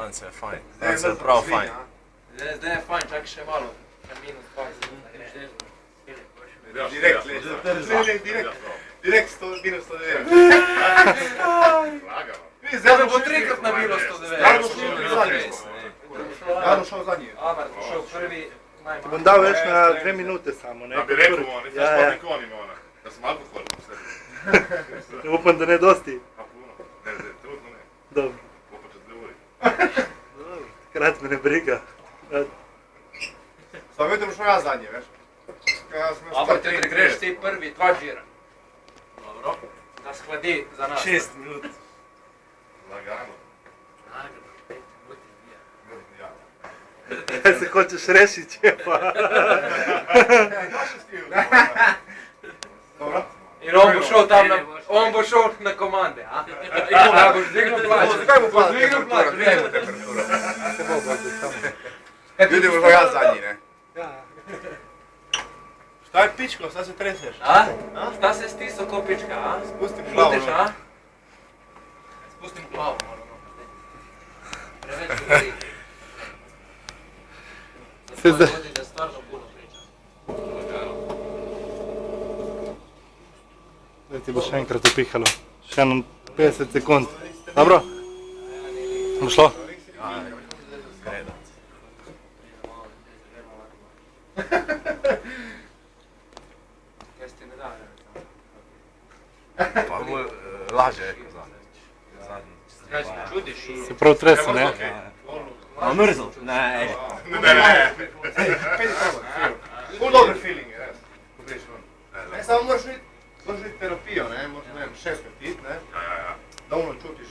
danes je fajn. Danes je prav fajn. Zdaj je fajn, čakaj še malo. Minus 20. Direkt minus 109. Zdaj bo trikrat na minus 109. Jano šel zadnji. Amar, šel prvi. Ti bom dal več na 2 minute samo, ne? Da bi rekel, ne znaš pa nikoli ima ona. Da sem alkohol v sebi. Upam, da ne dosti. A puno. Ne, trenutno ne. Dobro. Bo pa čez 2 uri. Takrat me ne briga. Samo vedno šel jaz zadnji, veš. Amar, ti greš ti prvi, 2 džira. Dobro. Da shladi za nas. 6 minut. Lagano. Kaj se hočeš rešiti, če pa? Dobro. In on bo šel tam na, on bo šel na komande, a? Ja, boš dvignil plač. Zakaj mu plač? Dvignil plač, Dvignil temperaturo. Ljudi bo šel jaz zadnji, ne? Šta je pičko, šta se treseš? A? Šta se stisal ko pička, a? Spustim glavo. Šutiš, a? Spustim glavo, moramo. Preveč govori. Se zdaj. Zato da stvarno puno priča. Zdaj ti bo še enkrat upihalo. Še eno 50 sekund. Dobro? Bo šlo? Kaj ste ne dali? Pa mu laže je kot zadnji. Kaj se čudiš? Se prav trese, ne? A mrzel? Ne. Ne. Ful dober feeling je, res. Ne, samo moraš iti terapijo, ne, moraš, ne vem, 6 piti, ne. Ja. Da ono čutiš